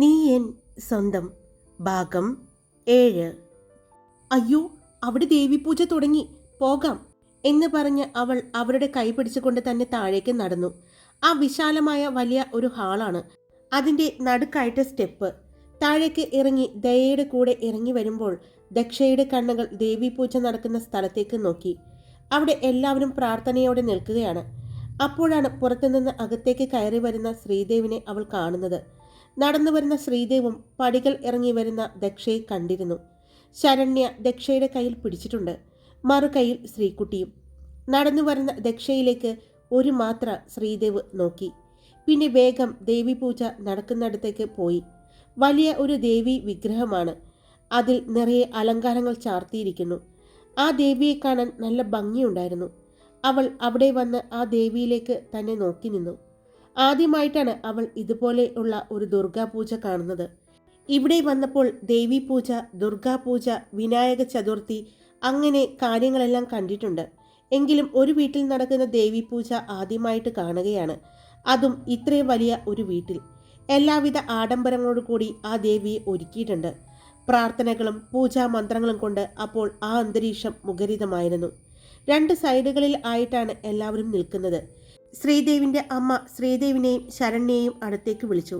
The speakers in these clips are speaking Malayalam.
നീ എൻ സ്വന്തം ഭാഗം 7. അയ്യോ, അവിടെ ദേവിപൂജ തുടങ്ങി, പോകാം എന്ന് പറഞ്ഞ് അവൾ അവരുടെ കൈ പിടിച്ചുകൊണ്ട് തന്നെ താഴേക്ക് നടന്നു. ആ വിശാലമായ വലിയ ഒരു ഹാളാണ്. അതിൻ്റെ നടുക്കായിട്ട് സ്റ്റെപ്പ്. താഴേക്ക് ഇറങ്ങി ദയയുടെ കൂടെ ഇറങ്ങി വരുമ്പോൾ ദക്ഷയുടെ കണ്ണുകൾ ദേവിപൂജ നടക്കുന്ന സ്ഥലത്തേക്ക് നോക്കി. അവിടെ എല്ലാവരും പ്രാർത്ഥനയോടെ നിൽക്കുകയാണ്. അപ്പോഴാണ് പുറത്തുനിന്ന് അകത്തേക്ക് കയറി വരുന്ന ശ്രീദേവിനെ അവൾ കാണുന്നത്. നടന്നു വരുന്ന ശ്രീദേവും പടികൾ ഇറങ്ങി വരുന്ന ദക്ഷയെ കണ്ടിരുന്നു. ശരണ്യ ദക്ഷയുടെ കയ്യിൽ പിടിച്ചിട്ടുണ്ട്, മറുകൈയിൽ ശ്രീകുട്ടിയും. നടന്നു വരുന്ന ദക്ഷയിലേക്ക് ഒരു മാത്ര ശ്രീദേവ് നോക്കി. പിന്നെ വേഗം ദേവീപൂജ നടക്കുന്നിടത്തേക്ക് പോയി. വലിയ ഒരു ദേവി വിഗ്രഹമാണ്. അതിൽ നിറയെ അലങ്കാരങ്ങൾ ചാർത്തിയിരിക്കുന്നു. ആ ദേവിയെ കാണാൻ നല്ല ഭംഗിയുണ്ടായിരുന്നു. അവൾ അവിടെ വന്ന് ആ ദേവിയിലേക്ക് തന്നെ നോക്കി നിന്നു. ആദ്യമായിട്ടാണ് അവൾ ഇതുപോലെ ഉള്ള ഒരു ദുർഗാപൂജ കാണുന്നത്. ഇവിടെ വന്നപ്പോൾ ദേവീപൂജ, ദുർഗാപൂജ, വിനായക ചതുർത്ഥി അങ്ങനെ കാര്യങ്ങളെല്ലാം കണ്ടിട്ടുണ്ട്. എങ്കിലും ഒരു വീട്ടിൽ നടക്കുന്ന ദേവീപൂജ ആദ്യമായിട്ട് കാണുകയാണ്. അതും ഇത്രയും വലിയ ഒരു വീട്ടിൽ. എല്ലാവിധ ആഡംബരങ്ങളോടു കൂടി ആ ദേവിയെ ഒരുക്കിയിട്ടുണ്ട്. പ്രാർത്ഥനകളും പൂജാമന്ത്രങ്ങളും കൊണ്ട് അപ്പോൾ ആ അന്തരീക്ഷം മുഖരിതമായിരുന്നു. 2 സൈഡുകളിൽ ആയിട്ടാണ് എല്ലാവരും നിൽക്കുന്നത്. ശ്രീദേവിൻ്റെ അമ്മ ശ്രീദേവിനെയും ശരണ്യെയും അടുത്തേക്ക് വിളിച്ചു.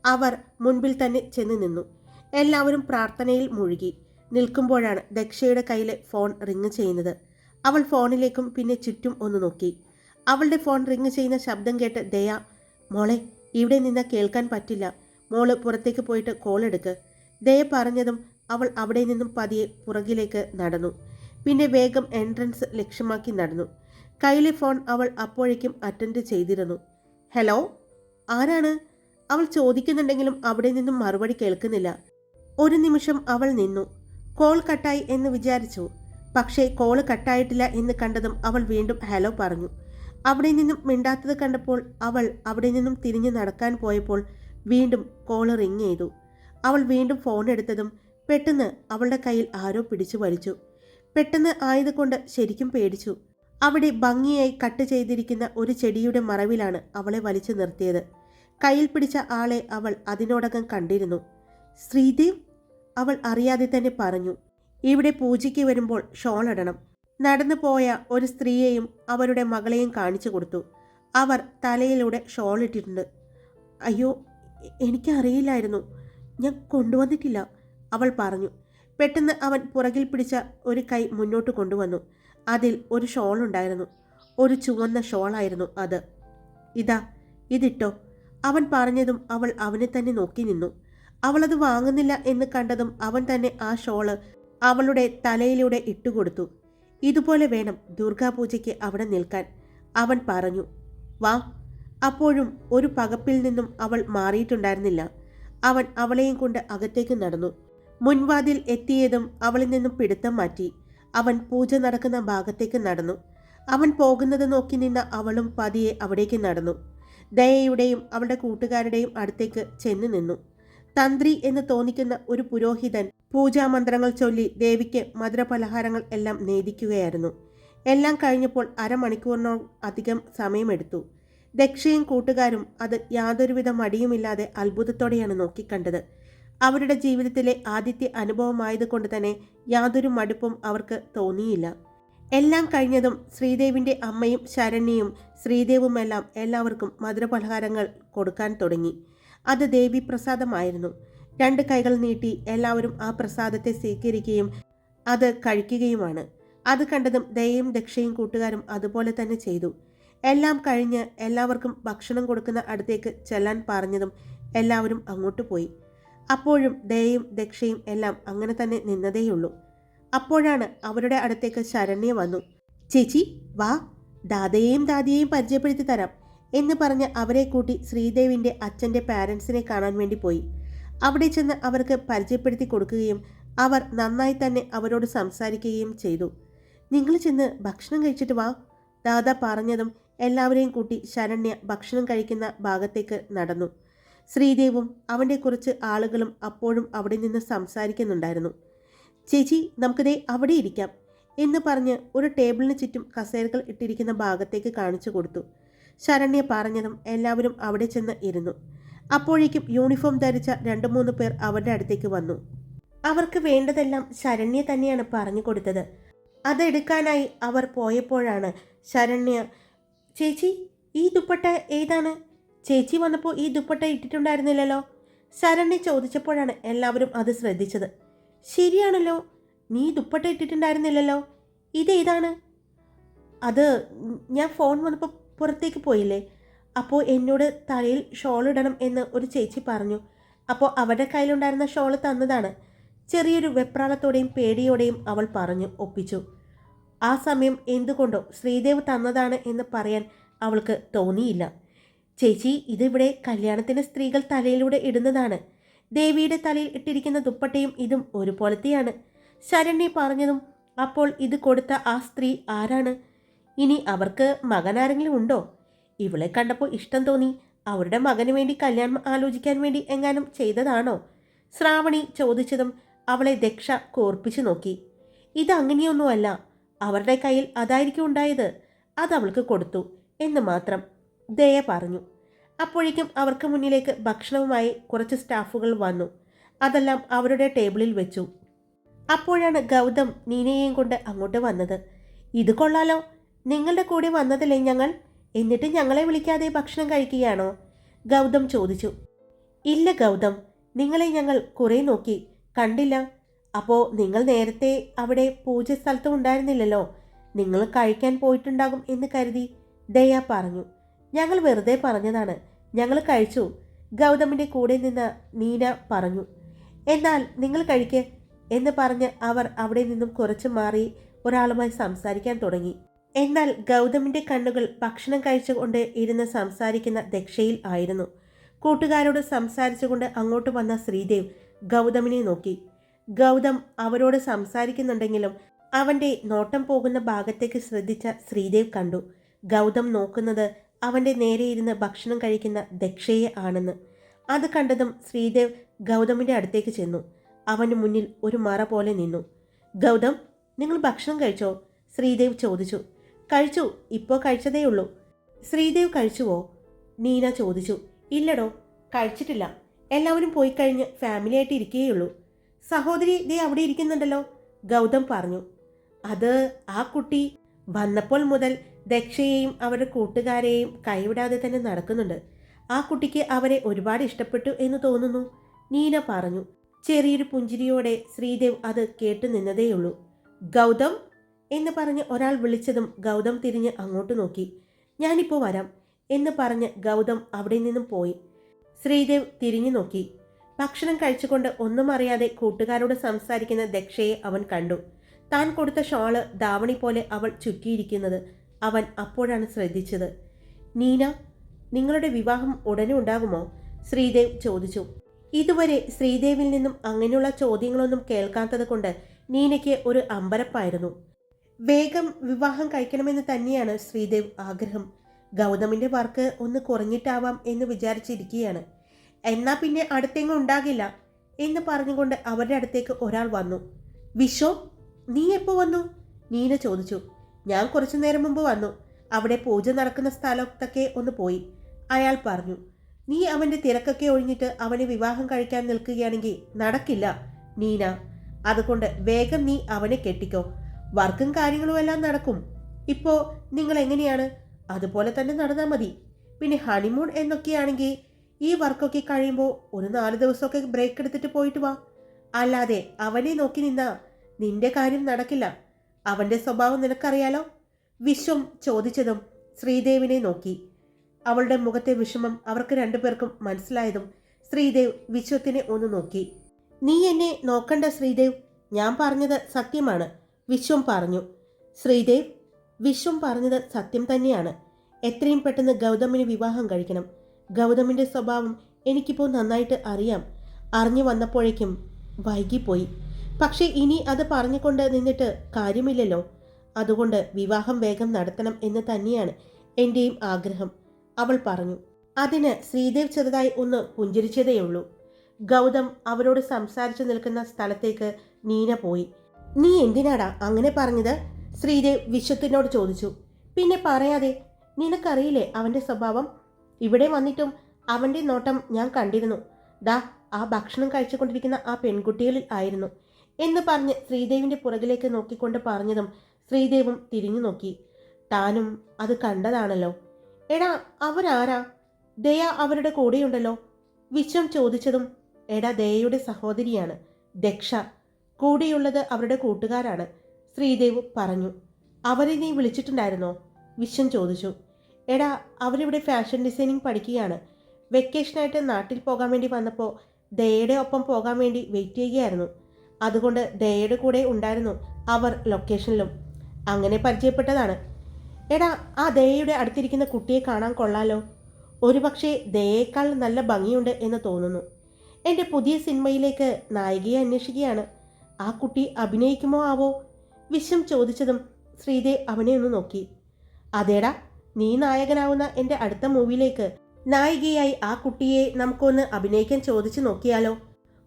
അവർ മുൻപിൽ തന്നെ ചെന്ന് നിന്നു. എല്ലാവരും പ്രാർത്ഥനയിൽ മുഴുകി നിൽക്കുമ്പോഴാണ് ദക്ഷയുടെ കയ്യിലെ ഫോൺ റിങ് ചെയ്യുന്നത്. അവൾ ഫോണിലേക്കും പിന്നെ ചുറ്റും ഒന്ന് നോക്കി. അവളുടെ ഫോൺ റിങ് ചെയ്യുന്ന ശബ്ദം കേട്ട് ദയ, മോളെ ഇവിടെ നിന്ന് കേൾക്കാൻ പറ്റില്ല, മോള് പുറത്തേക്ക് പോയിട്ട് കോൾ എടുക്ക്. ദയ പറഞ്ഞതും അവൾ അവിടെ നിന്നും പതിയെ പുറകിലേക്ക് നടന്നു. പിന്നെ വേഗം എൻട്രൻസ് ലക്ഷ്യമാക്കി നടന്നു. കയ്യിലെ ഫോൺ അവൾ അപ്പോഴേക്കും അറ്റൻഡ് ചെയ്തിരുന്നു. ഹലോ, ആരാണ്? അവൾ ചോദിക്കുന്നുണ്ടെങ്കിലും അവിടെ നിന്നും മറുപടി കേൾക്കുന്നില്ല. ഒരു നിമിഷം അവൾ നിന്നു. കോൾ കട്ടായി എന്ന് വിചാരിച്ചു. പക്ഷേ കോൾ കട്ടായിട്ടില്ല എന്ന് കണ്ടതും അവൾ വീണ്ടും ഹലോ പറഞ്ഞു. അവിടെ നിന്നും മിണ്ടാത്തത് കണ്ടപ്പോൾ അവൾ അവിടെ നിന്നും തിരിഞ്ഞു നടക്കാൻ പോയപ്പോൾ വീണ്ടും കോൾ റിങ് ചെയ്തു. അവൾ വീണ്ടും ഫോൺ എടുത്തതും പെട്ടെന്ന് അവളുടെ കയ്യിൽ ആരോ പിടിച്ചു വലിച്ചു. പെട്ടെന്ന് ആയതുകൊണ്ട് ശരിക്കും പേടിച്ചു. അവിടെ ഭംഗിയായി കട്ട് ചെയ്തിരിക്കുന്ന ഒരു ചെടിയുടെ മറവിലാണ് അവളെ വലിച്ചു നിർത്തിയത്. കയ്യിൽ പിടിച്ച ആളെ അവൾ അതിനോടകം കണ്ടിരുന്നു. ശ്രീദേവ്, അവൾ അറിയാതെ തന്നെ പറഞ്ഞു. ഇവിടെ പൂജയ്ക്ക് വരുമ്പോൾ ഷോൾ ഇടണം. നടന്നു പോയ ഒരു സ്ത്രീയെയും അവരുടെ മകളെയും കാണിച്ചു കൊടുത്തു. അവർ തലയിലൂടെ ഷോൾ ഇട്ടിട്ടുണ്ട്. അയ്യോ, എനിക്കറിയില്ലായിരുന്നു, ഞാൻ കൊണ്ടുവന്നിട്ടില്ല, അവൾ പറഞ്ഞു. പെട്ടെന്ന് അവൻ പുറകിൽ പിടിച്ച ഒരു കൈ മുന്നോട്ട് കൊണ്ടുവന്നു. അതിൽ ഒരു ഷോൾ ഉണ്ടായിരുന്നു. ഒരു ചുവന്ന ഷോളായിരുന്നു അത്. ഇതാ, ഇതിട്ടോ, അവൻ പറഞ്ഞതും അവൾ അവനെ തന്നെ നോക്കി നിന്നു. അവളത് വാങ്ങുന്നില്ല എന്ന് കണ്ടതും അവൻ തന്നെ ആ ഷോള് അവളുടെ തലയിലൂടെ ഇട്ടുകൊടുത്തു. ഇതുപോലെ വേണം ദുർഗാപൂജയ്ക്ക് അവിടെ നിൽക്കാൻ, അവൻ പറഞ്ഞു. വാ. അപ്പോഴും ഒരു പകപ്പിൽ നിന്നും അവൾ മാറിയിട്ടുണ്ടായിരുന്നില്ല. അവൻ അവളെയും കൊണ്ട് അകത്തേക്ക് നടന്നു. മുൻവാതിൽ എത്തിയതും അവളിൽ നിന്നും പിടുത്തം മാറ്റി. അവൻ പൂജ നടക്കുന്ന ഭാഗത്തേക്ക് നടന്നു. അവൻ പോകുന്നത് നോക്കി നിന്ന അവളും പതിയെ അവിടേക്ക് നടന്നു. ദയയുടെയും അവളുടെ കൂട്ടുകാരുടെയും അടുത്തേക്ക് ചെന്ന് നിന്നു. തന്ത്രി എന്ന് തോന്നിക്കുന്ന ഒരു പുരോഹിതൻ പൂജാമന്ത്രങ്ങൾ ചൊല്ലി ദേവിക്ക് മധുരപലഹാരങ്ങൾ എല്ലാം നേദിക്കുകയായിരുന്നു. എല്ലാം കഴിഞ്ഞപ്പോൾ അരമണിക്കൂറിനോളം അധികം സമയമെടുത്തു. ദക്ഷയും കൂട്ടുകാരും അത് യാതൊരുവിധ മടിയുമില്ലാതെ അത്ഭുതത്തോടെയാണ് നോക്കിക്കണ്ടത്. അവരുടെ ജീവിതത്തിലെ ആദ്യത്തെ അനുഭവമായതുകൊണ്ട് തന്നെ യാതൊരു മടുപ്പും അവർക്ക് തോന്നിയില്ല. എല്ലാം കഴിഞ്ഞതും ശ്രീദേവിൻ്റെ അമ്മയും ശരണ്യയും ശ്രീദേവുമെല്ലാം എല്ലാവർക്കും മധുരപലഹാരങ്ങൾ കൊടുക്കാൻ തുടങ്ങി. അത് ദേവി പ്രസാദമായിരുന്നു. 2 കൈകൾ നീട്ടി എല്ലാവരും ആ പ്രസാദത്തെ സ്വീകരിക്കുകയും അത് കഴിക്കുകയുമാണ്. അത് കണ്ടതും ദയയും ദക്ഷയും കൂട്ടുകാരും അതുപോലെ തന്നെ ചെയ്തു. എല്ലാം കഴിഞ്ഞ് എല്ലാവർക്കും ഭക്ഷണം കൊടുക്കുന്ന അടുത്തേക്ക് ചെല്ലാൻ പറഞ്ഞതും എല്ലാവരും അങ്ങോട്ട് പോയി. അപ്പോഴും ദയയും ദക്ഷയും എല്ലാം അങ്ങനെ തന്നെ നിന്നതേയുള്ളൂ. അപ്പോഴാണ് അവരുടെ അടുത്തേക്ക് ശരണ്യ വന്നു. ചേച്ചി വാ, ദാദയെയും ദാദിയെയും പരിചയപ്പെടുത്തി തരാം എന്ന് പറഞ്ഞ് അവരെ കൂട്ടി ശ്രീദേവിൻ്റെ അച്ഛൻ്റെ പാരൻസിനെ കാണാൻ വേണ്ടി പോയി. അവിടെ ചെന്ന് അവർക്ക് പരിചയപ്പെടുത്തി കൊടുക്കുകയും അവർ നന്നായി തന്നെ അവരോട് സംസാരിക്കുകയും ചെയ്തു. നിങ്ങൾ ചെന്ന് ഭക്ഷണം കഴിച്ചിട്ട് വാ, ദാദ പറഞ്ഞതും എല്ലാവരെയും കൂട്ടി ശരണ്യ ഭക്ഷണം കഴിക്കുന്ന ഭാഗത്തേക്ക് നടന്നു. ശ്രീദേവും അവൻ്റെ കുറച്ച് ആളുകളും അപ്പോഴും അവിടെ നിന്ന് സംസാരിക്കുന്നുണ്ടായിരുന്നു. ചേച്ചി, നമുക്കിതേ അവിടെ ഇരിക്കാം എന്ന് പറഞ്ഞ് ഒരു ടേബിളിന് ചുറ്റും കസേരകൾ ഇട്ടിരിക്കുന്ന ഭാഗത്തേക്ക് കാണിച്ചു കൊടുത്തു. ശരണ്യ പറഞ്ഞതും എല്ലാവരും അവിടെ ചെന്ന് ഇരുന്നു. അപ്പോഴേക്കും യൂണിഫോം ധരിച്ച 2-3 പേർ അവരുടെ അടുത്തേക്ക് വന്നു. അവർക്ക് വേണ്ടതെല്ലാം ശരണ്യ തന്നെയാണ് പറഞ്ഞു കൊടുത്തത്. അതെടുക്കാനായി അവർ പോയപ്പോഴാണ് ശരണ്യ, ചേച്ചി ഈ ദുപ്പട്ട ഏതാണ്? ചേച്ചി വന്നപ്പോൾ ഈ ദുപ്പട്ട ഇട്ടിട്ടുണ്ടായിരുന്നില്ലല്ലോ. ശരണ്യ ചോദിച്ചപ്പോഴാണ് എല്ലാവരും അത് ശ്രദ്ധിച്ചത്. ശരിയാണല്ലോ, നീ ദുപ്പട്ട ഇട്ടിട്ടുണ്ടായിരുന്നില്ലല്ലോ, ഇതേതാണ്? അത് ഞാൻ ഫോൺ വന്നപ്പോൾ പുറത്തേക്ക് പോയില്ലേ, അപ്പോൾ എന്നോട് തലയിൽ ഷോൾ ഇടണം എന്ന് ഒരു ചേച്ചി പറഞ്ഞു. അപ്പോൾ അവരുടെ കയ്യിലുണ്ടായിരുന്ന ഷോൾ തന്നതാണ്. ചെറിയൊരു വെപ്രാളത്തോടെയും പേടിയോടെയും അവൾ പറഞ്ഞു ഒപ്പിച്ചു. ആ സമയം എന്തുകൊണ്ടോ ശ്രീദേവ് തന്നതാണ് എന്ന് പറയാൻ അവൾക്ക് തോന്നിയില്ല. ചേച്ചി, ഇതിവിടെ കല്യാണത്തിന് സ്ത്രീകൾ തലയിലൂടെ ഇടുന്നതാണ്. ദേവിയുടെ തലയിൽ ഇട്ടിരിക്കുന്ന ദുപ്പട്ടയും ഇതും ഒരുപോലത്തെയാണ്. ശരണ്യ പറഞ്ഞതും അപ്പോൾ ഇത് കൊടുത്ത ആ സ്ത്രീ ആരാണ്? ഇനി അവർക്ക് മകനാരെങ്കിലും ഉണ്ടോ? ഇവളെ കണ്ടപ്പോൾ ഇഷ്ടം തോന്നി, അവരുടെ മകന് വേണ്ടി കല്യാണം ആലോചിക്കാൻ വേണ്ടി എങ്ങാനും ചെയ്തതാണോ? ശ്രാവണി ചോദിച്ചതും അവളെ ദക്ഷ കോർപ്പിച്ചു നോക്കി. ഇതങ്ങനെയൊന്നുമല്ല, അവരുടെ കയ്യിൽ അതായിരിക്കും ഉണ്ടായത്, അതവൾക്ക് കൊടുത്തു എന്ന് മാത്രം ദയ പറഞ്ഞു. അപ്പോഴേക്കും അവർക്ക് മുന്നിലേക്ക് ഭക്ഷണവുമായി കുറച്ച് സ്റ്റാഫുകൾ വന്നു. അതെല്ലാം അവരുടെ ടേബിളിൽ വെച്ചു. അപ്പോഴാണ് ഗൗതം നീനയെയും കൊണ്ട് അങ്ങോട്ട് വന്നത്. ഇത് കൊള്ളാലോ, നിങ്ങളുടെ കൂടെ വന്നതല്ലേ ഞങ്ങൾ, എന്നിട്ട് ഞങ്ങളെ വിളിക്കാതെ ഭക്ഷണം കഴിക്കുകയാണോ? ഗൗതം ചോദിച്ചു. ഇല്ല ഗൗതം, നിങ്ങളെ ഞങ്ങൾ കുറേ നോക്കി, കണ്ടില്ല. അപ്പോൾ നിങ്ങൾ നേരത്തെ അവിടെ പൂജ സ്ഥലത്തും ഉണ്ടായിരുന്നില്ലല്ലോ, നിങ്ങൾ കഴിക്കാൻ പോയിട്ടുണ്ടാകും എന്ന് കരുതി, ദയ പറഞ്ഞു. ഞങ്ങൾ വെറുതെ പറഞ്ഞതാണ്, ഞങ്ങൾ കഴിച്ചു, ഗൗതമിൻ്റെ കൂടെ നിന്ന് നീന പറഞ്ഞു. എന്നാൽ നിങ്ങൾ കഴിക്ക് എന്ന് പറഞ്ഞ് അവർ അവിടെ നിന്നും കുറച്ച് മാറി ഒരാളുമായി സംസാരിക്കാൻ തുടങ്ങി. എന്നാൽ ഗൗതമിൻ്റെ കണ്ണുകൾ ഭക്ഷണം കഴിച്ചുകൊണ്ട് ഇരുന്ന് സംസാരിക്കുന്ന ദക്ഷയിൽ ആയിരുന്നു. കൂട്ടുകാരോട് സംസാരിച്ചുകൊണ്ട് അങ്ങോട്ട് വന്ന ശ്രീദേവ് ഗൗതമിനെ നോക്കി. ഗൗതം അവരോട് സംസാരിക്കുന്നുണ്ടെങ്കിലും അവൻ്റെ നോട്ടം പോകുന്ന ഭാഗത്തേക്ക് ശ്രദ്ധിച്ച ശ്രീദേവ് കണ്ടു. ഗൗതം നോക്കുന്നത് അവൻ്റെ നേരെ ഇരുന്ന് ഭക്ഷണം കഴിക്കുന്ന ദക്ഷയെ ആണെന്ന്. അത് കണ്ടതും ശ്രീദേവ് ഗൗതമിൻ്റെ അടുത്തേക്ക് ചെന്നു. അവന് മുന്നിൽ ഒരു മറ പോലെ നിന്നു. ഗൗതം, നിങ്ങൾ ഭക്ഷണം കഴിച്ചോ? ശ്രീദേവ് ചോദിച്ചു. കഴിച്ചു, ഇപ്പോൾ കഴിച്ചതേ ഉള്ളൂ. ശ്രീദേവ് കഴിച്ചുവോ? നീന ചോദിച്ചു. ഇല്ലടോ, കഴിച്ചിട്ടില്ല. എല്ലാവരും പോയി കഴിഞ്ഞ് ഫാമിലിയായിട്ട് ഇരിക്കുകയുള്ളൂ. സഹോദരി ദേ അവിടെ ഇരിക്കുന്നുണ്ടല്ലോ, ഗൗതം പറഞ്ഞു. അത് ആ കുട്ടി വന്നപ്പോൾ മുതൽ ദക്ഷയെയും അവരുടെ കൂട്ടുകാരെയും കൈവിടാതെ തന്നെ നടക്കുന്നുണ്ട്. ആ കുട്ടിക്ക് അവരെ ഒരുപാട് ഇഷ്ടപ്പെട്ടു എന്ന് തോന്നുന്നു, നീന പറഞ്ഞു. ചെറിയൊരു പുഞ്ചിരിയോടെ ശ്രീദേവ് അത് കേട്ടു നിന്നതേയുള്ളൂ. ഗൗതം എന്ന് പറഞ്ഞ് ഒരാൾ വിളിച്ചതും ഗൗതം തിരിഞ്ഞ് അങ്ങോട്ട് നോക്കി. ഞാനിപ്പോൾ വരാം എന്ന് പറഞ്ഞ് ഗൗതം അവിടെ നിന്നും പോയി. ശ്രീദേവ് തിരിഞ്ഞു നോക്കി. ഭക്ഷണം കഴിച്ചുകൊണ്ട് ഒന്നും അറിയാതെ കൂട്ടുകാരോട് സംസാരിക്കുന്ന ദക്ഷയെ അവൻ കണ്ടു. താൻ കൊടുത്ത ഷോള് ധാവണി പോലെ അവൾ ചുറ്റിയിരിക്കുന്നത് അവൻ അപ്പോഴാണ് ശ്രദ്ധിച്ചത്. നീന, നിങ്ങളുടെ വിവാഹം ഉടനെ ഉണ്ടാകുമോ? ശ്രീദേവ് ചോദിച്ചു. ഇതുവരെ ശ്രീദേവിൽ നിന്നും അങ്ങനെയുള്ള ചോദ്യങ്ങളൊന്നും കേൾക്കാത്തത് കൊണ്ട് നീനയ്ക്ക് ഒരു അമ്പരപ്പായിരുന്നു. വേഗം വിവാഹം കഴിക്കണമെന്ന് തന്നെയാണ് ശ്രീദേവ് ആഗ്രഹം. ഗൗതമിൻ്റെ വർക്ക് ഒന്ന് കുറഞ്ഞിട്ടാവാം എന്ന് വിചാരിച്ചിരിക്കുകയാണ്. എന്നാ പിന്നെ അടുത്തെങ്ങും ഉണ്ടാകില്ല എന്ന് പറഞ്ഞുകൊണ്ട് അവരുടെ അടുത്തേക്ക് ഒരാൾ വന്നു. വിശ്വ, നീ എപ്പോൾ വന്നു? നീന ചോദിച്ചു. ഞാൻ കുറച്ചു നേരം മുമ്പ് വന്നു. അവിടെ പൂജ നടക്കുന്ന സ്ഥലത്തൊക്കെ ഒന്ന് പോയി, അയാൾ പറഞ്ഞു. നീ അവൻ്റെ തിരക്കൊക്കെ ഒഴിഞ്ഞിട്ട് അവനെ വിവാഹം കഴിക്കാൻ നിൽക്കുകയാണെങ്കിൽ നടക്കില്ല നീന. അതുകൊണ്ട് വേഗം നീ അവനെ കെട്ടിക്കോ. വർക്കും കാര്യങ്ങളും എല്ലാം നടക്കും. ഇപ്പോൾ നിങ്ങൾ എങ്ങനെയാണ് അതുപോലെ തന്നെ നടന്നാൽ മതി. പിന്നെ ഹണിമൂൺ എന്നൊക്കെയാണെങ്കിൽ ഈ വർക്കൊക്കെ കഴിയുമ്പോൾ ഒരു 4 ദിവസമൊക്കെ ബ്രേക്ക് എടുത്തിട്ട് പോയിട്ട് വാ. അല്ലാതെ അവനെ നോക്കി നിന്നാ നിന്റെ കാര്യം നടക്കില്ല. അവൻ്റെ സ്വഭാവം നിനക്കറിയാലോ. വിശ്വം ചോദിച്ചതും ശ്രീദേവിനെ നോക്കി. അവളുടെ മുഖത്തെ വിഷമം അവർക്ക് 2 പേർക്കും മനസ്സിലായതും ശ്രീദേവ് വിശ്വത്തിനെ ഒന്ന് നോക്കി. നീ എന്നെ നോക്കണ്ട ശ്രീദേവ്, ഞാൻ പറഞ്ഞത് സത്യമാണ്, വിശ്വം പറഞ്ഞു. ശ്രീദേവ്, വിശ്വം പറഞ്ഞത് സത്യം തന്നെയാണ്. എത്രയും പെട്ടെന്ന് ഗൗതമിന് വിവാഹം കഴിക്കണം. ഗൗതമിൻ്റെ സ്വഭാവം എനിക്കിപ്പോൾ നന്നായിട്ട് അറിയാം. അറിഞ്ഞു വന്നപ്പോഴേക്കും വൈകിപ്പോയി. പക്ഷേ ഇനി അത് പറഞ്ഞുകൊണ്ട് നിന്നിട്ട് കാര്യമില്ലല്ലോ. അതുകൊണ്ട് വിവാഹം വേഗം നടത്തണം എന്ന് തന്നെയാണ് എൻ്റെയും ആഗ്രഹം, അവൾ പറഞ്ഞു. അതിന് ശ്രീദേവ് ചെറുതായി ഒന്ന് പുഞ്ചിരിച്ചതേയുള്ളൂ. ഗൗതം അവരോട് സംസാരിച്ചു നിൽക്കുന്ന സ്ഥലത്തേക്ക് നീന പോയി. നീ എന്തിനാടാ അങ്ങനെ പറഞ്ഞത്? ശ്രീദേവ് വിശ്വത്തിനോട് ചോദിച്ചു. പിന്നെ പറയാതെ, നിനക്കറിയില്ലേ അവൻ്റെ സ്വഭാവം? ഇവിടെ വന്നിട്ടും അവൻ്റെ നോട്ടം ഞാൻ കണ്ടിരുന്നു. ദാ ആ ഭക്ഷണം കഴിച്ചുകൊണ്ടിരിക്കുന്ന ആ പെൺകുട്ടികളിൽ ആയിരുന്നു എന്ന് പറഞ്ഞ് ശ്രീദേവിൻ്റെ പുറകിലേക്ക് നോക്കിക്കൊണ്ട് പറഞ്ഞതും ശ്രീദേവും തിരിഞ്ഞു നോക്കി. താനും അത് കണ്ടതാണല്ലോ. എടാ അവരാരാ? ദയ അവരുടെ കൂടെയുണ്ടല്ലോ. വിശ്വം ചോദിച്ചതും എടാ ദയയുടെ സഹോദരിയാണ് ദക്ഷ. കൂടെയുള്ളത് അവരുടെ കൂട്ടുകാരാണ്. ശ്രീദേവ് പറഞ്ഞു. അവരെ നീ വിളിച്ചിട്ടുണ്ടായിരുന്നോ? വിശ്വം ചോദിച്ചു. എടാ അവരിവിടെ ഫാഷൻ ഡിസൈനിങ് പഠിക്കുകയാണ്. വെക്കേഷനായിട്ട് നാട്ടിൽ പോകാൻ വേണ്ടി വന്നപ്പോൾ ദയയുടെ ഒപ്പം പോകാൻ വേണ്ടി വെയിറ്റ് ചെയ്യുകയായിരുന്നു. അതുകൊണ്ട് ദയയുടെ കൂടെ ഉണ്ടായിരുന്നു അവർ ലൊക്കേഷനിലും. അങ്ങനെ പരിചയപ്പെട്ടതാണ്. എടാ ആ ദയയുടെ അടുത്തിരിക്കുന്ന കുട്ടിയെ കാണാൻ കൊള്ളാലോ. ഒരുപക്ഷെ ദയയേക്കാൾ നല്ല ഭംഗിയുണ്ട് എന്ന് തോന്നുന്നു. എൻ്റെ പുതിയ സിനിമയിലേക്ക് നായികയെ അന്വേഷിക്കുകയാണ്. ആ കുട്ടി അഭിനയിക്കുമോ ആവോ? വിശ്വം ചോദിച്ചതും ശ്രീദേവ് അവനെ ഒന്ന് നോക്കി. അതേടാ, നീ നായകനാവുന്ന എൻ്റെ അടുത്ത മൂവിയിലേക്ക് നായികയായി ആ കുട്ടിയെ നമുക്കൊന്ന് അഭിനയിക്കാൻ ചോദിച്ചു നോക്കിയാലോ?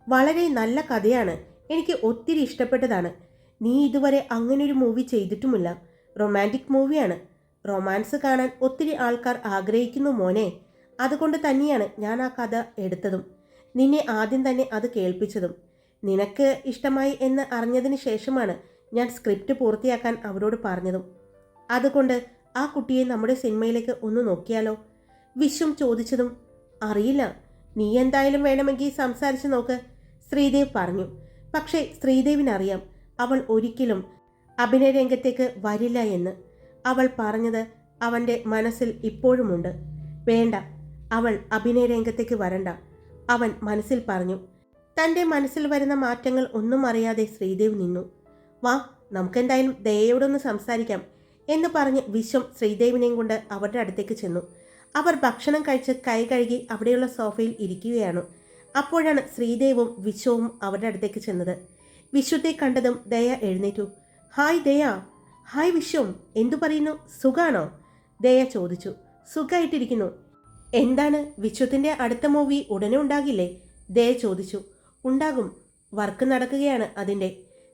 വളരെ നല്ല കഥയാണ്. എനിക്ക് ഒത്തിരി ഇഷ്ടപ്പെട്ടതാണ്. നീ ഇതുവരെ അങ്ങനൊരു മൂവി ചെയ്തിട്ടുമില്ല. റൊമാൻറ്റിക് മൂവിയാണ്. റൊമാൻസ് കാണാൻ ഒത്തിരി ആൾക്കാർ ആഗ്രഹിക്കുന്നു മോനെ. അതുകൊണ്ട് തന്നെയാണ് ഞാൻ ആ കഥ എടുത്തതും നിന്നെ ആദ്യം തന്നെ അത് കേൾപ്പിച്ചതും. നിനക്ക് ഇഷ്ടമായി എന്ന് അറിഞ്ഞതിന് ശേഷമാണ് ഞാൻ സ്ക്രിപ്റ്റ് പൂർത്തിയാക്കാൻ അവരോട് പറഞ്ഞതും. അതുകൊണ്ട് ആ കുട്ടിയെ നമ്മുടെ സിനിമയിലേക്ക് ഒന്ന് നോക്കിയാലോ? വിശ്വം ചോദിച്ചതും അറിയില്ല, നീ എന്തായാലും വേണമെങ്കിൽ സംസാരിച്ച് നോക്ക്, ശ്രീദേവ് പറഞ്ഞു. പക്ഷേ ശ്രീദേവിനറിയാം അവൾ ഒരിക്കലും അഭിനയ രംഗത്തേക്ക് വരില്ല എന്ന്. അവൾ പറഞ്ഞത് അവൻ്റെ മനസ്സിൽ ഇപ്പോഴുമുണ്ട്. വേണ്ട, അവൾ അഭിനയ രംഗത്തേക്ക് വരണ്ട, അവൻ മനസ്സിൽ പറഞ്ഞു. തൻ്റെ മനസ്സിൽ വരുന്ന മാറ്റങ്ങൾ ഒന്നും അറിയാതെ ശ്രീദേവ് നിന്നു. വാ, നമുക്കെന്തായാലും ദയയോടൊന്ന് സംസാരിക്കാം എന്ന് പറഞ്ഞ് വിശ്വം ശ്രീദേവിനെയും കൊണ്ട് അവരുടെ അടുത്തേക്ക് ചെന്നു. അവർ ഭക്ഷണം കഴിച്ച് കൈ കഴുകി അവിടെയുള്ള സോഫയിൽ ഇരിക്കുകയാണ്. അപ്പോഴാണ് ശ്രീദേവും വിശ്വവും അവരുടെ അടുത്തേക്ക് ചെന്നത്. വിശ്വത്തെ കണ്ടതും ദയ എഴുന്നേറ്റു. ഹായ് ദയ. ഹായ് വിശ്വം, എന്തു പറയുന്നു? സുഖാണോ? ദയ ചോദിച്ചു. സുഖമായിട്ടിരിക്കുന്നു. എന്താണ്, വിശ്വത്തിൻ്റെ അടുത്ത മൂവി ഉടനെ ഉണ്ടാകില്ലേ? ദയ ചോദിച്ചു. ഉണ്ടാകും, വർക്ക് നടക്കുകയാണ് അതിൻ്റെ.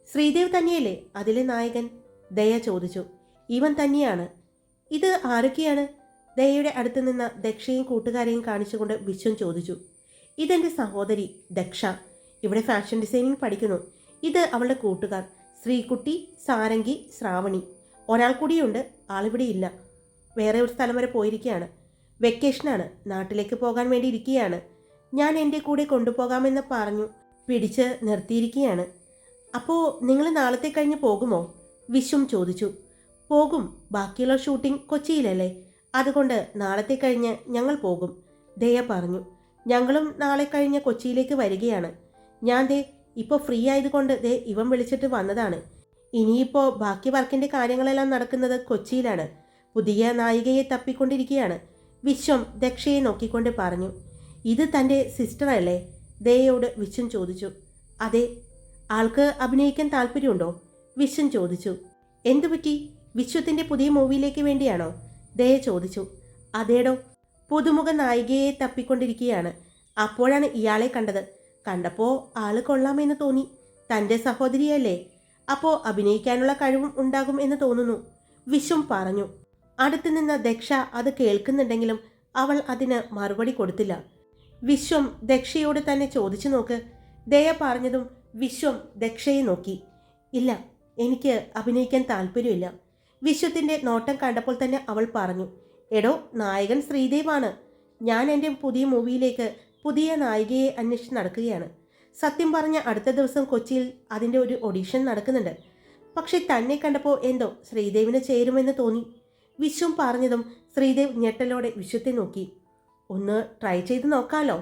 ശ്രീദേവ് തന്നെയല്ലേ അതിലെ നായകൻ? ദയ ചോദിച്ചു. ഇവൻ തന്നെയാണ്. ഇത് ആരൊക്കെയാണ്? ദയയുടെ അടുത്ത് നിന്ന് ദക്ഷയും കൂട്ടുകാരെയും കാണിച്ചുകൊണ്ട് വിശ്വം ചോദിച്ചു. ഇതെൻ്റെ സഹോദരി ദക്ഷ. ഇവിടെ ഫാഷൻ ഡിസൈനിങ് പഠിക്കുന്നു. ഇത് അവളുടെ കൂട്ടുകാർ ശ്രീകുട്ടി, സാരംഗി, ശ്രാവണി. ഒരാൾ കൂടിയുണ്ട്, ആളിവിടെ ഇല്ല. വേറെ ഒരു സ്ഥലം വരെ പോയിരിക്കുകയാണ്. വെക്കേഷനാണ്, നാട്ടിലേക്ക് പോകാൻ വേണ്ടി ഇരിക്കുകയാണ്. ഞാൻ എൻ്റെ കൂടെ കൊണ്ടുപോകാമെന്ന് പറഞ്ഞു പിടിച്ച് നിർത്തിയിരിക്കുകയാണ്. അപ്പോൾ നിങ്ങൾ നാളത്തെ കഴിഞ്ഞ് പോകുമോ? വിശ്വം ചോദിച്ചു. പോകും, ബാക്കിയുള്ള ഷൂട്ടിംഗ് കൊച്ചിയിലല്ലേ, അതുകൊണ്ട് നാളത്തെ കഴിഞ്ഞ് ഞങ്ങൾ പോകും, ദയ പറഞ്ഞു. ഞങ്ങളും നാളെ കഴിഞ്ഞ് കൊച്ചിയിലേക്ക് വരികയാണ്. ഞാൻ ദേ ഇപ്പോൾ ഫ്രീ ആയതുകൊണ്ട് ദേ ഇവൻ വിളിച്ചിട്ട് വന്നതാണ്. ഇനിയിപ്പോൾ ബാക്കി വർക്കിൻ്റെ കാര്യങ്ങളെല്ലാം നടക്കുന്നത് കൊച്ചിയിലാണ്. പുതിയ നായികയെ തപ്പിക്കൊണ്ടിരിക്കുകയാണ്, വിശ്വം ദക്ഷയെ നോക്കിക്കൊണ്ട് പറഞ്ഞു. ഇത് തൻ്റെ സിസ്റ്റർ അല്ലേ? ദയയോട് വിശ്വം ചോദിച്ചു. അതെ. ആൾക്ക് അഭിനയിക്കാൻ താല്പര്യമുണ്ടോ? വിശ്വം ചോദിച്ചു. എന്തുപറ്റി? വിശ്വത്തിൻ്റെ പുതിയ മൂവിയിലേക്ക് വേണ്ടിയാണോ? ദയ ചോദിച്ചു. അതേടോ, പുതുമുഖ നായികയെ തപ്പിക്കൊണ്ടിരിക്കുകയാണ്. അപ്പോഴാണ് ഇയാളെ കണ്ടത്. കണ്ടപ്പോൾ ആള് കൊള്ളാമെന്ന് തോന്നി. തൻ്റെ സഹോദരിയല്ലേ, അപ്പോൾ അഭിനയിക്കാനുള്ള കഴിവും ഉണ്ടാകും എന്ന് തോന്നുന്നു, വിശ്വം പറഞ്ഞു. അടുത്തു നിന്ന് ദക്ഷ അത് കേൾക്കുന്നുണ്ടെങ്കിലും അവൾ അതിന് മറുപടി കൊടുത്തില്ല. വിശ്വം ദക്ഷയോട് തന്നെ ചോദിച്ചു നോക്ക്, ദയ പറഞ്ഞതും വിശ്വം ദക്ഷയെ നോക്കി. ഇല്ല, എനിക്ക് അഭിനയിക്കാൻ താല്പര്യമില്ല. വിശ്വത്തിൻ്റെ നോട്ടം കണ്ടപ്പോൾ തന്നെ അവൾ പറഞ്ഞു. എടോ, നായകൻ ശ്രീദേവാണ്. ഞാൻ എൻ്റെ പുതിയ മൂവിയിലേക്ക് പുതിയ നായികയെ അന്വേഷിച്ച് നടക്കുകയാണ്. സത്യം പറഞ്ഞ അടുത്ത ദിവസം കൊച്ചിയിൽ അതിൻ്റെ ഒരു ഓഡിഷൻ നടക്കുന്നുണ്ട്. പക്ഷെ തന്നെ കണ്ടപ്പോൾ എന്തോ ശ്രീദേവിന് ചേരുമെന്ന് തോന്നി, വിശ്വം പറഞ്ഞതും ശ്രീദേവ് ഞെട്ടലോടെ വിശ്വത്തെ നോക്കി. ഒന്ന് ട്രൈ ചെയ്ത് നോക്കാലോ?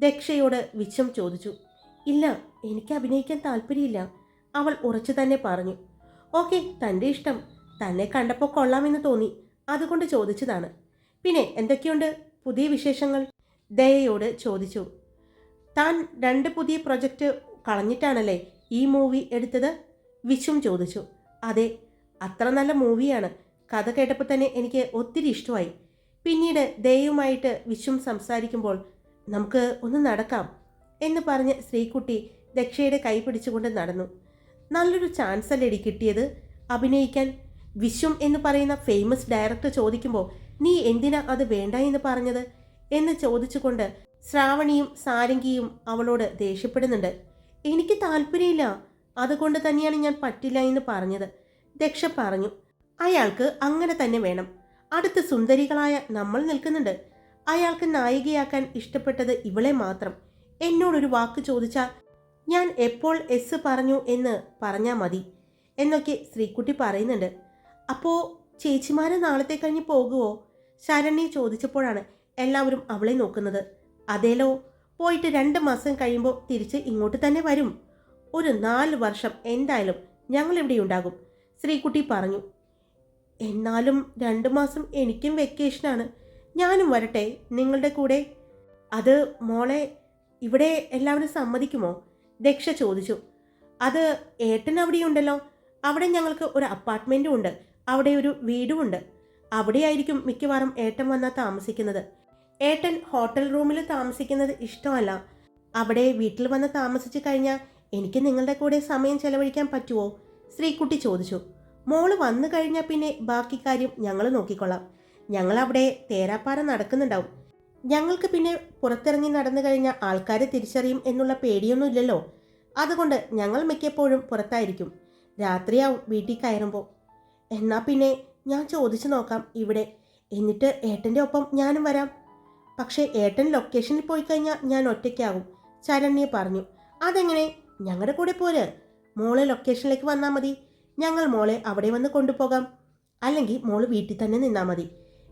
ദക്ഷയോട് വിശ്വം ചോദിച്ചു. ഇല്ല, എനിക്ക് അഭിനയിക്കാൻ താല്പര്യമില്ല, അവൾ ഉറച്ചു തന്നെ പറഞ്ഞു. ഓക്കെ, തൻ്റെ ഇഷ്ടം. തന്നെ കണ്ടപ്പോൾ കൊള്ളാമെന്ന് തോന്നി, അതുകൊണ്ട് ചോദിച്ചതാണ്. പിന്നെ എന്തൊക്കെയുണ്ട് പുതിയ വിശേഷങ്ങൾ? ദയയോട് ചോദിച്ചു. താൻ 2 പുതിയ പ്രൊജക്റ്റ് കളഞ്ഞിട്ടാണല്ലേ ഈ മൂവി എടുത്തത്? വിശ്വം ചോദിച്ചു. അതെ, അത്ര നല്ല മൂവിയാണ്. കഥ കേട്ടപ്പോൾ തന്നെ എനിക്ക് ഒത്തിരി ഇഷ്ടമായി. പിന്നീട് ദയയുമായിട്ട് വിശ്വം സംസാരിക്കുമ്പോൾ നമുക്ക് ഒന്ന് നടക്കാം എന്ന് പറഞ്ഞ് ശ്രീകുട്ടി ദക്ഷയുടെ കൈ പിടിച്ചുകൊണ്ട് നടന്നു. നല്ലൊരു ചാൻസ് അല്ലേടി കിട്ടിയത് അഭിനയിക്കാൻ? വിശ്വം എന്ന് പറയുന്ന ഫേമസ് ഡയറക്ടർ ചോദിക്കുമ്പോൾ നീ എന്തിനാ അത് വേണ്ട എന്ന് പറഞ്ഞത് എന്ന് ചോദിച്ചുകൊണ്ട് ശ്രാവണിയും സാരംഗിയും അവളോട് ദേഷ്യപ്പെടുന്നുണ്ട്. എനിക്ക് താല്പര്യമില്ല, അതുകൊണ്ട് തന്നെയാണ് ഞാൻ പറ്റില്ല എന്ന് പറഞ്ഞത്. ദക്ഷ പറഞ്ഞു. അയാൾക്ക് അങ്ങനെ തന്നെ വേണം. അടുത്ത് സുന്ദരികളായ നമ്മൾ നിൽക്കുന്നുണ്ട്. അയാൾക്ക് നായികയാക്കാൻ ഇഷ്ടപ്പെട്ടത് ഇവളെ മാത്രം. എന്നോടൊരു വാക്ക് ചോദിച്ചാൽ ഞാൻ എപ്പോൾ എസ് പറഞ്ഞു എന്ന് പറഞ്ഞാൽ മതി എന്നൊക്കെ ശ്രീക്കുട്ടി പറയുന്നുണ്ട്. അപ്പോൾ ചേച്ചിമാരെ നാളത്തെ കഴിഞ്ഞ് പോകുമോ? ശരണ്യ ചോദിച്ചപ്പോഴാണ് എല്ലാവരും അവളെ നോക്കുന്നത്. അതേലോ, പോയിട്ട് 2 മാസം കഴിയുമ്പോൾ തിരിച്ച് ഇങ്ങോട്ട് തന്നെ വരും. ഒരു 4 വർഷം എന്തായാലും ഞങ്ങളിവിടെ ഉണ്ടാകും, ശ്രീക്കുട്ടി പറഞ്ഞു. എന്നാലും 2 മാസം എനിക്കും വെക്കേഷനാണ്. ഞാനും വരട്ടെ നിങ്ങളുടെ കൂടെ? അത് മോളെ ഇവിടെ എല്ലാവരും സമ്മതിക്കുമോ? ദക്ഷ ചോദിച്ചു. അത് ഏട്ടൻ അവിടെയുണ്ടല്ലോ. അവിടെ ഞങ്ങൾക്ക് ഒരു അപ്പാർട്ട്മെൻറ്റും ഉണ്ട്, അവിടെ ഒരു വീടുമുണ്ട്. അവിടെയായിരിക്കും മിക്കവാറും ഏട്ടൻ വന്നാൽ താമസിക്കുന്നത്. ഏട്ടൻ ഹോട്ടൽ റൂമിൽ താമസിക്കുന്നത് ഇഷ്ടമല്ല. അവിടെ വീട്ടിൽ വന്ന് താമസിച്ചു കഴിഞ്ഞാൽ എനിക്ക് നിങ്ങളുടെ കൂടെ സമയം ചെലവഴിക്കാൻ പറ്റുമോ? ശ്രീക്കുട്ടി ചോദിച്ചു. മോള് വന്നു കഴിഞ്ഞാൽ പിന്നെ ബാക്കി കാര്യം ഞങ്ങൾ നോക്കിക്കൊള്ളാം. ഞങ്ങളവിടെ തേരാപ്പാറ നടക്കുന്നുണ്ടാവും. ഞങ്ങൾക്ക് പിന്നെ പുറത്തിറങ്ങി നടന്നു കഴിഞ്ഞാൽ ആൾക്കാരെ തിരിച്ചറിയും എന്നുള്ള പേടിയൊന്നും ഇല്ലല്ലോ. അതുകൊണ്ട് ഞങ്ങൾ മിക്കപ്പോഴും പുറത്തായിരിക്കും. രാത്രിയാവും വീട്ടിൽ കയറുമ്പോൾ. എന്നാൽ പിന്നെ ഞാൻ ചോദിച്ചു നോക്കാം ഇവിടെ, എന്നിട്ട് ഏട്ടൻ്റെ ഒപ്പം ഞാനും വരാം. പക്ഷേ ഏട്ടൻ ലൊക്കേഷനിൽ പോയി കഴിഞ്ഞാൽ ഞാൻ ഒറ്റയ്ക്കാകും, ശരണ്യ പറഞ്ഞു. അതെങ്ങനെ? ഞങ്ങളുടെ കൂടെ പോര്. മോളെ ലൊക്കേഷനിലേക്ക് വന്നാൽ മതി. ഞങ്ങൾ മോളെ അവിടെ വന്ന് കൊണ്ടുപോകാം. അല്ലെങ്കിൽ മോള് വീട്ടിൽ തന്നെ നിന്നാൽ മതി.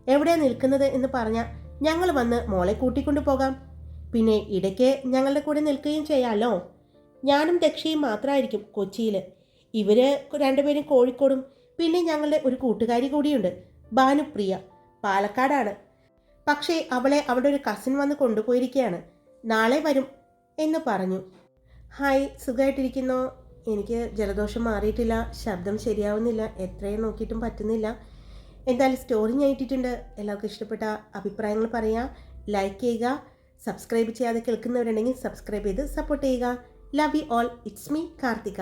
എവിടെയാണ് നിൽക്കുന്നത് എന്ന് പറഞ്ഞാൽ ഞങ്ങൾ വന്ന് മോളെ കൂട്ടിക്കൊണ്ടു പോകാം. പിന്നെ ഇടയ്ക്ക് ഞങ്ങളുടെ കൂടെ നിൽക്കുകയും ചെയ്യാമല്ലോ. ഞാനും ദക്ഷയും മാത്രമായിരിക്കും കൊച്ചിയിൽ. ഇവർ 2 പേരും കോഴിക്കോടും. പിന്നെ ഞങ്ങളുടെ ഒരു കൂട്ടുകാരി കൂടിയുണ്ട്, ഭാനുപ്രിയ, പാലക്കാടാണ്. പക്ഷേ അവളെ അവളുടെ ഒരു കസിൻ വന്ന് കൊണ്ടുപോയിരിക്കുകയാണ്. നാളെ വരും എന്ന് പറഞ്ഞു. ഹായ്, സുഖമായിട്ടിരിക്കുന്നോ? എനിക്ക് ജലദോഷം മാറിയിട്ടില്ല, ശബ്ദം ശരിയാവുന്നില്ല, എത്രയും നോക്കിയിട്ടും പറ്റുന്നില്ല. എന്തായാലും സ്റ്റോറി ഞാൻ ഇട്ടിട്ടുണ്ട്. എല്ലാവർക്കും ഇഷ്ടപ്പെട്ട അഭിപ്രായങ്ങൾ പറയുക, ലൈക്ക് ചെയ്യുക, സബ്സ്ക്രൈബ് ചെയ്യാതെ കേൾക്കുന്നവരുണ്ടെങ്കിൽ സബ്സ്ക്രൈബ് ചെയ്ത് സപ്പോർട്ട് ചെയ്യുക. Love you all. It's me Karthika.